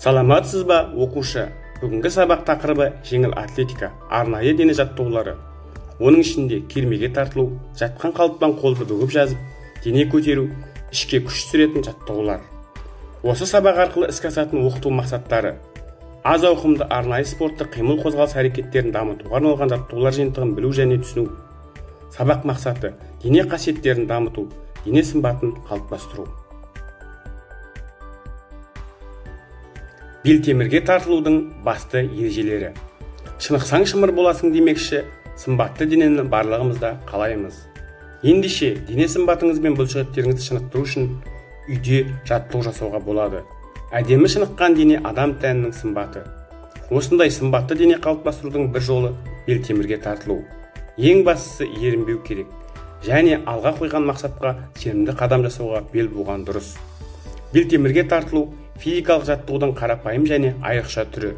Саламатсыз ба, оқушы? Бүгінгі сабақ тақырыбы жеңіл атлетика, арнайы дене жаттығулары. Оның ішінде кермеге тартылу, жатқан қалыптан қолды бүгіп жазып, дене көтеру, ішке күш түсіретін жаттығулар. Осы сабақ арқылы іске асатын оқыту мақсаттары: аз ауқымды арнайы спорттық қимыл қозғалыс әрекеттерін дамытуға арналған жаттығулар жиынтығын білу және түсіну. Сабақ мақсаты: дене қасиеттерін дамыту, дене сымбатын қалыптастыру. Белтемірге тартылудың басты ережелері. Шынықсаң шымыр боласың демекші, сымбатты денені барлығымызда қалаймыз. Ендеше, дене сымбатыңыз бен бұлшықеттеріңізді шынықтыру үшін үйде жаттығу жасауға болады. Әдемі шыныққан дене адам тәнінің сымбаты. Осындай сымбатты дене қалыптастырудың бір жолы белтемірге тартылу. Ең бастысы ерінбеу керек, және алға қойған мақсатқа сенімді қадам жасауға бел буған дұрыс. Белтемірге тартылу физикалық жаттығудың қарапайым және айрықша түрі.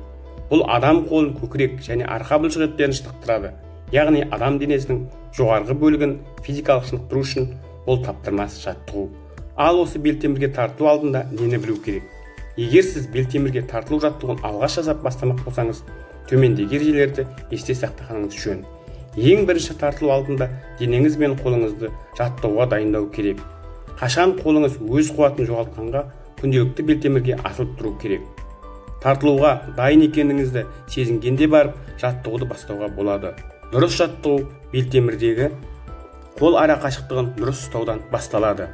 Бұл адам қолын, көкірек және арқа бұлшықеттерін шынықтырады. Яғни адам денесінің жоғарғы бөлігін физикалық шынықтыру үшін бұл таптырмас жаттығу. Ал осы белтемірге тартылу алдында нені білу керек? Егер сіз белтемірге тартылу жаттығуын алғаш жасап бастамақ болсаңыз, төмендегі ережелерді есте сақтағаныңыз жөн. Ең бірінші тартылу алдында денеңіз бен қолыңызды жаттығуға дайындау керек. Қашан қолыңыз өз қуатын жоғалтқанға күнделікті белтемірге асылып тұру керек. Тартылуға дайын екеніңізді сезінгенде барып жаттығуды бастауға болады. Дұрыс жаттығу белтемірдегі қол ара қашықтығын дұрыс ұстаудан басталады.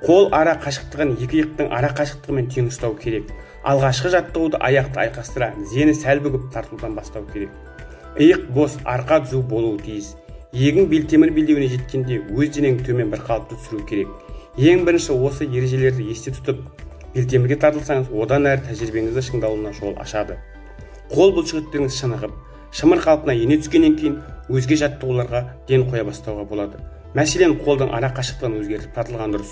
Қол ара қашықтығын екі иықтың ара қашықтығымен тең ұстау керек. Алғашқы жаттығуды аяқты айқастыра, тізені сәл бүгіп тартылудан бастау керек. Иық бос, арқа түзу болуы тиіс. Иегің белтемір белдеуіне жеткенде өз денең төмен бір қалыпты түсіру керек. Ең бірінші осы ережелерді есте тұтып, белтемірге тартылсаңыз, одан әрі тәжірибеңізді шыңдалуына жол ашады. Қол бұлшықеттеріңіз шынығып, шымыр қалпына ене түскеннен кейін өзге жаттығуларға ден қоя бастауға болады. Мәселен, қолдың ара қашықтығын өзгертіп тартылған дұрыс.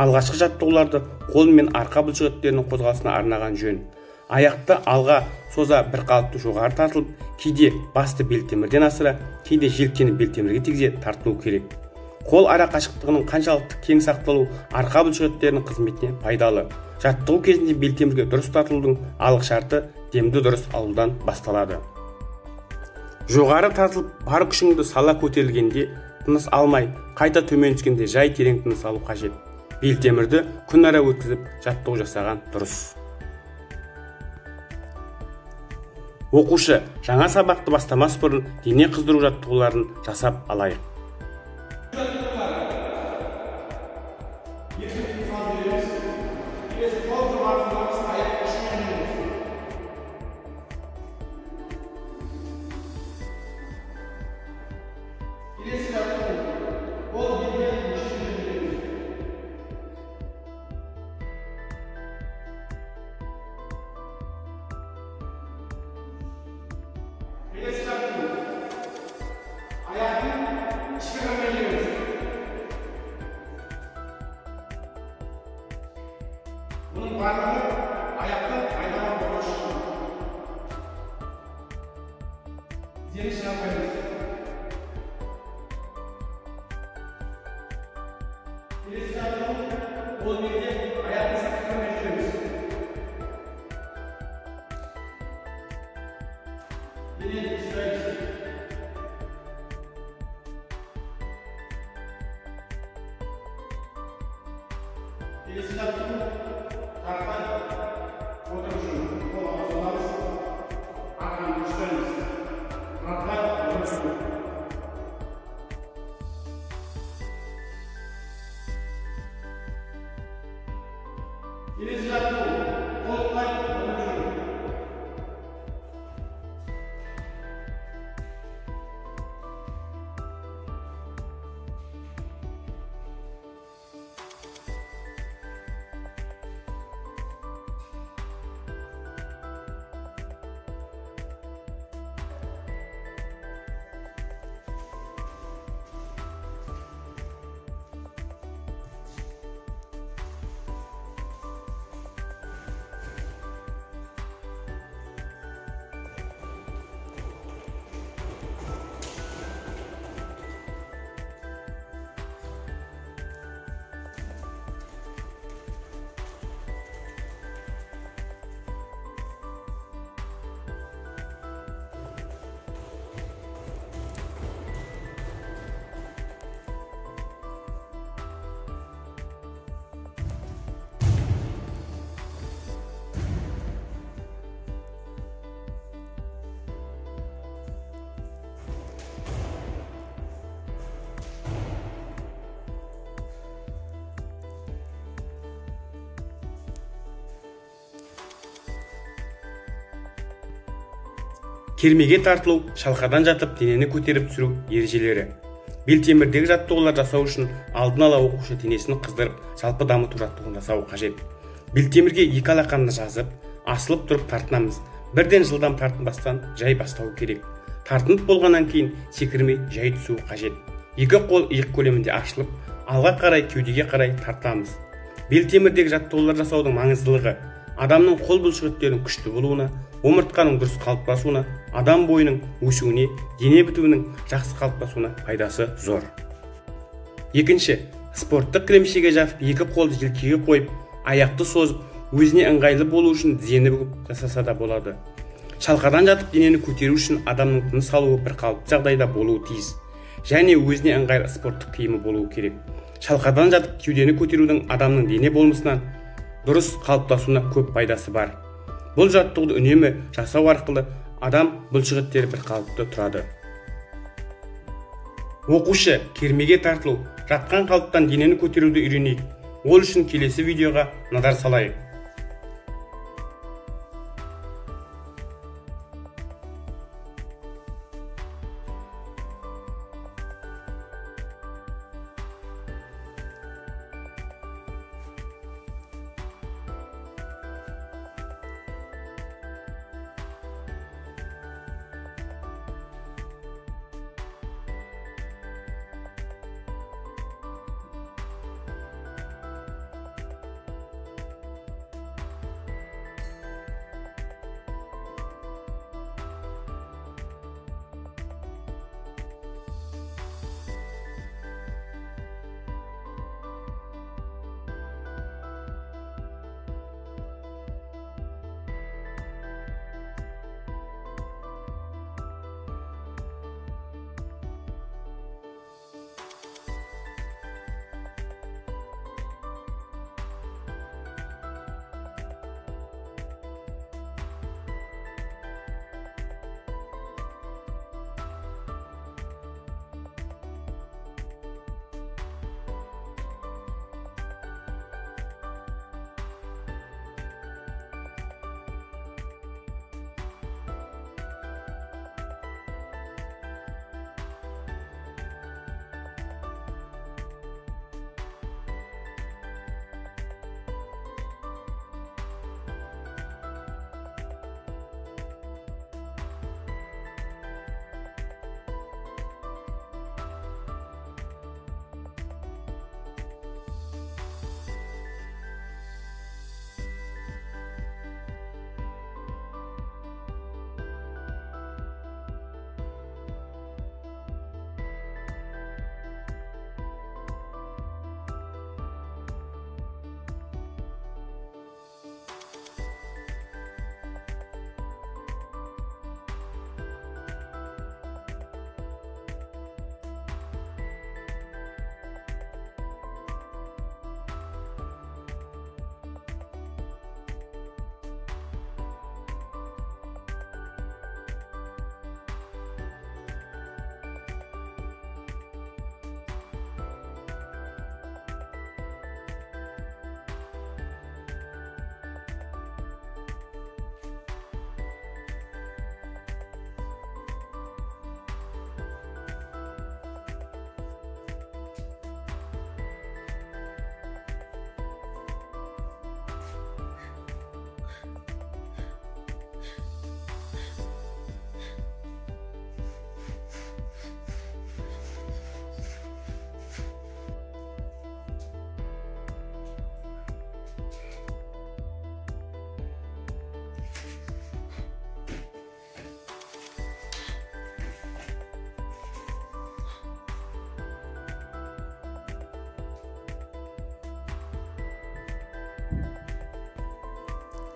Алғашқы жаттығуларды қол мен арқа бұлшықеттерінің қозғалысына арнаған жөн. Аяқты алға соза бір қалыпты жоғары тартылып, кейде басты белтемірден асыра, кейде желкені белтемірге тигізе тартылу керек. Қол ара қашықтығының қаншалықты кең сақталу арқа бұлшықеттерінің қызметіне пайдалы. Жаттығу кезінде белтемірге дұрыс тартылудың алғышарты демді дұрыс алудан басталады. Жоғары тартылып, бар күшіңді сала көтерілгенде тыныс алмай, қайта төмен түскенде жай терең тыныс алу қажет. Белтемірді күн ара өткізіп жаттығу жасаған дұрыс. Оқушы, жаңа сабақты бастамас бұрын дене қыздыру жаттығуларын жасап алайық. Bunun parmağı ayaktan aynağa doğru çıkıyor. Diğer işine koyuyoruz. Birisi yapalım, kol birliğe ayaklı sakatını bekliyoruz. Yine üstüne geçtik. Birisi yapalım. Кермеге тартылу, шалқадан жатып денені көтеріп түсіру ережелері. Белтемірдегі жаттығулар жасау үшін алдын ала оқушы денесін қыздырып, жалпы дамыту жаттығуын жасау қажет. Белтемірге екі алақанды жазып, асылып тұрып тартынамыз. Бірден жылдам тартынбастан жай бастау керек. Тартынып болғаннан кейін секірмей жай түсу қажет. Екі қол иық көлемінде ашылып, алға қарай, кеудеге қарай тартамыз. Белтемірдегі жаттығулар жасаудың маңыздылығы адамның қол бұлшықеттерінің күшті болуына, омыртқаның дұрыс қалыптасуына, адам бойының өсуіне, дене бітуінің жақсы қалыптасуына пайдасы зор. Екінші, спорттық кілемшеге жапып, екі қолды желкеге қойып, аяқты созып, өзіне ыңғайлы болу үшін тізені бүгіп жасаса да болады. Шалқадан жатып денені көтеру үшін адамның тыныс алуы бір қалыпты жағдайда болуы тиіс, және өзіне ыңғайлы спорттық киімі болуы керек. Шалқадан жатып кеудені көтерудің адамның дене болмысынан дұрыс қалыптасуына көп пайдасы бар. Бұл жаттығуды үнемі жасау арқылы адам бұлшықеттері бір қалыпты тұрады. Оқушы кермеге тартылу, жатқан қалыптан денені көтеруді үйренейік. Ол үшін келесі видеоға назар салайық.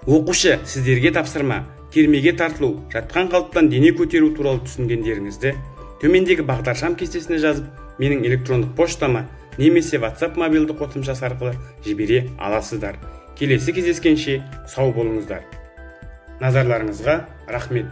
Оқушы, сіздерге тапсырма, кермеге тартылу, жатқан қалыптан дене көтеру туралы түсінгендеріңізді төмендегі бағдаршам кестесіне жазып, менің электрондық поштама немесе WhatsApp мобильді қосымшасы арқылы жібере аласыздар. Келесі кездескенше сау болыңыздар. Назарларыңызға рахмет.